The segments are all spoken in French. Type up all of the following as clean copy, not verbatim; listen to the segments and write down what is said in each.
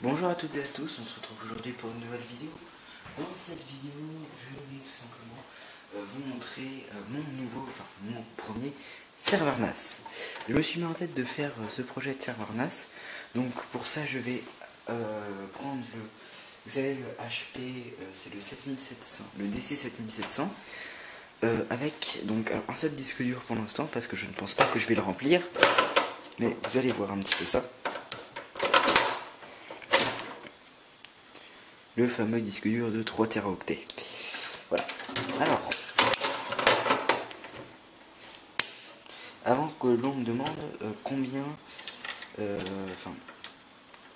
Bonjour à toutes et à tous, on se retrouve aujourd'hui pour une nouvelle vidéo. Dans cette vidéo, je vais tout simplement vous montrer mon premier serveur NAS. Je me suis mis en tête de faire ce projet de serveur NAS. Donc pour ça, je vais prendre vous savez, le HP, c'est le 7700, le DC 7700. Avec donc un seul disque dur pour l'instant, parce que je ne pense pas que je vais le remplir. Mais vous allez voir un petit peu ça. Le fameux disque dur de 3 Teraoctets. Voilà. Alors, avant que l'on me demande combien,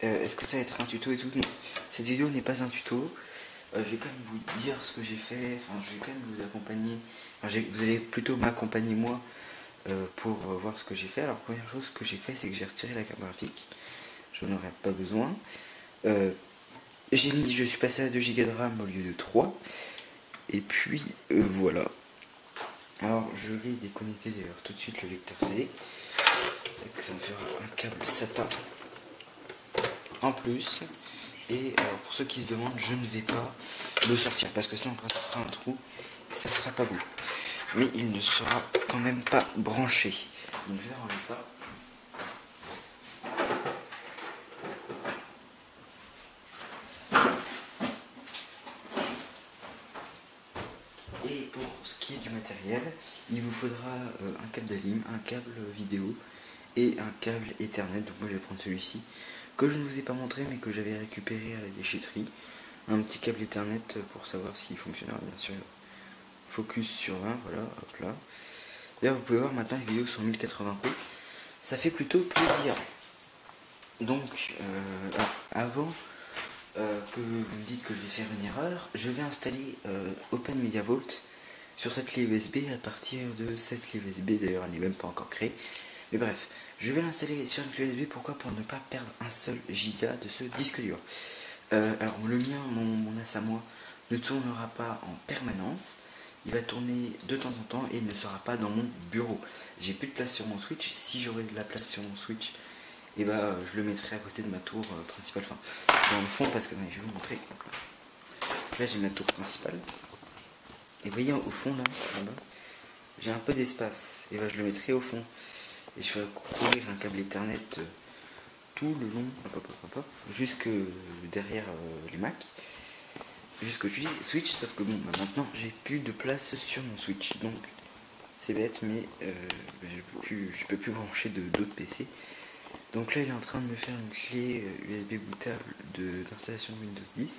est-ce que ça va être un tuto et tout, non. Cette vidéo n'est pas un tuto. Je vais quand même vous dire ce que j'ai fait. Enfin, je vais quand même vous accompagner. Enfin, vous allez plutôt m'accompagner moi pour voir ce que j'ai fait. Alors, première chose que j'ai fait, c'est que j'ai retiré la carte graphique. Je n'en aurais pas besoin. Je suis passé à 2 Go de RAM au lieu de 3. Et puis voilà. Alors je vais déconnecter d'ailleurs tout de suite le lecteur CD. Ça me fera un câble SATA en plus. Et alors, pour ceux qui se demandent, je ne vais pas le sortir parce que sinon ça fera un trou et ça sera pas beau. Mais il ne sera quand même pas branché. Donc je vais enlever ça. Et pour ce qui est du matériel, il vous faudra un câble d'ALIM, un câble vidéo et un câble Ethernet. Donc moi je vais prendre celui-ci que je ne vous ai pas montré mais que j'avais récupéré à la déchetterie. Un petit câble Ethernet pour savoir s'il fonctionnera, bien sûr. Focus sur 20, voilà, hop là. D'ailleurs vous pouvez voir maintenant les vidéos sont 1080p. Ça fait plutôt plaisir. Donc avant que vous me dites que je vais faire une erreur, je vais installer OpenMediaVault sur cette clé USB à partir de cette clé USB. D'ailleurs elle n'est même pas encore créée. Mais bref, je vais l'installer sur une clé USB. Pourquoi? Pour ne pas perdre un seul giga de ce disque dur. Alors le mien, mon NAS à moi, ne tournera pas en permanence. Il va tourner de temps en temps et il ne sera pas dans mon bureau. J'ai plus de place sur mon Switch. Si j'aurais de la place sur mon Switch, et bah je le mettrai à côté de ma tour principale, enfin dans le fond, parce que je vais vous montrer. Là j'ai ma tour principale et vous voyez au fond là-bas, j'ai un peu d'espace et bah je le mettrai au fond et je vais couvrir un câble Ethernet tout le long, jusque derrière les Mac, jusque Switch, sauf que bon bah, maintenant j'ai plus de place sur mon Switch, donc c'est bête, mais je peux plus brancher d'autres PC. Donc là il est en train de me faire une clé USB bootable d'installation de Windows 10.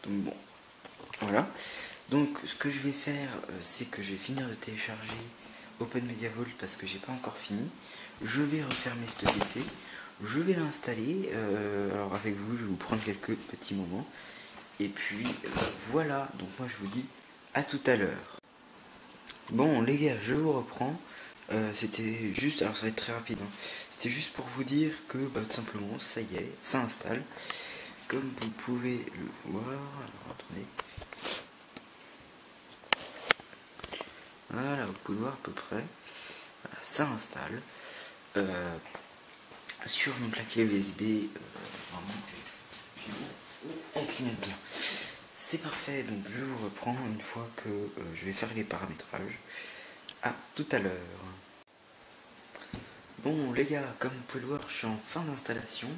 Donc bon, voilà. Donc ce que je vais faire, c'est que je vais finir de télécharger OpenMediaVault parce que j'ai pas encore fini. Je vais refermer ce PC, je vais l'installer. Alors avec vous, je vais vous prendre quelques petits moments. Et puis voilà, donc moi je vous dis à tout à l'heure. Bon les gars, je vous reprends. C'était juste, alors ça va être très rapide, hein. C'était juste pour vous dire que tout simplement ça y est, ça installe. Comme vous pouvez le voir, alors attendez. Voilà, vous pouvez voir à peu près. Voilà, ça installe. Sur donc la clé USB, elle clignote bien. C'est parfait, donc je vous reprends une fois que je vais faire les paramétrages. À tout à l'heure. Bon les gars, comme vous pouvez le voir, je suis en fin d'installation.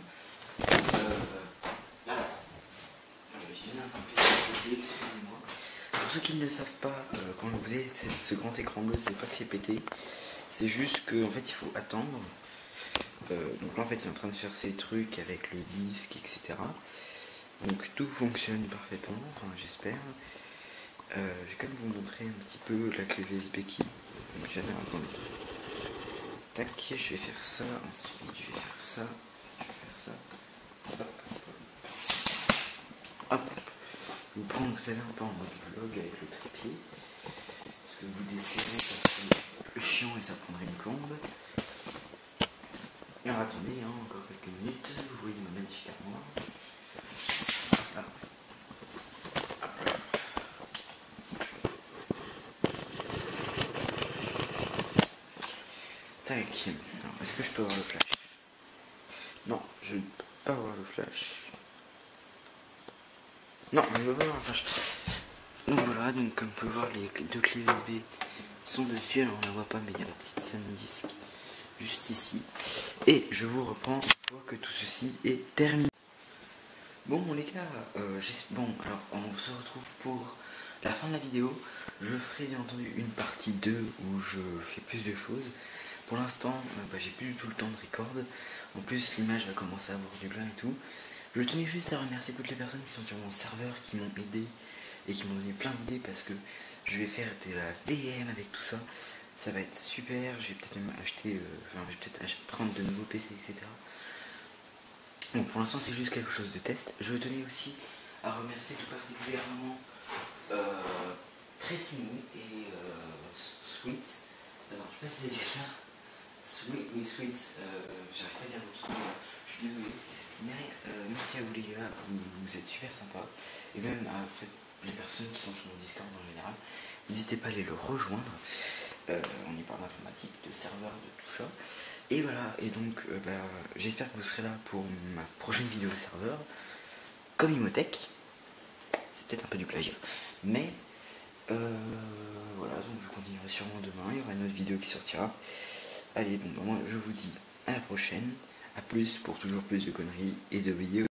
Excusez-moi. Pour ceux qui ne le savent pas, quand vous avez ce grand écran bleu, c'est pas que c'est pété. C'est juste qu'en fait il faut attendre. Donc là en fait il est en train de faire ses trucs avec le disque, etc. Donc tout fonctionne parfaitement, enfin j'espère. Je vais quand même vous montrer un petit peu la clé USB qui fonctionne. Attendez. Tac, je vais faire ça, ensuite je vais faire ça, je vais faire ça. Hop, hop, hop. Je vais vous prendre, vous savez, un peu en mode vlog avec le trépied. Parce que vous desserrez, ça serait chiant et ça prendrait une plombe. Alors attendez, hein, encore quelques minutes, vous voyez ma magnifique armoire. Là. Tac. Est-ce que je peux avoir le flash? Non, je ne peux pas avoir le flash. Non, je veux pas avoir le flash. Donc voilà, donc comme on peut voir, les deux clés USB sont dessus. Alors on la voit pas, mais il y a la petite scène disque juste ici. Et je vous reprends une fois que tout ceci est terminé. Bon les gars, bon alors on se retrouve pour la fin de la vidéo. Je ferai bien entendu une partie 2 où je fais plus de choses. Pour l'instant, j'ai plus du tout le temps de record. En plus l'image va commencer à avoir du grain et tout. Je tenais juste à remercier toutes les personnes qui sont sur mon serveur, qui m'ont aidé et qui m'ont donné plein d'idées, parce que je vais faire de la VM avec tout ça. Ça va être super, je vais peut-être même acheter, prendre de nouveaux PC, etc. Bon, pour l'instant c'est juste quelque chose de test. Je tenais aussi à remercier tout particulièrement Pressimo et Sweet. Attends, je sais pas si c'est ça. Sweet, j'arrive pas à dire votre nom, je suis désolé. Mais merci à vous les gars, vous êtes super sympas. Et même à les personnes qui sont sur mon Discord en général, n'hésitez pas à aller le rejoindre. On y parle d'informatique, de serveur, de tout ça. Et voilà, et donc j'espère que vous serez là pour ma prochaine vidéo serveur, comme Imotech. C'est peut-être un peu du plagiat, mais voilà, donc je continuerai sûrement demain, il y aura une autre vidéo qui sortira. Allez, bon, moi je vous dis à la prochaine, à plus pour toujours plus de conneries et de vidéos.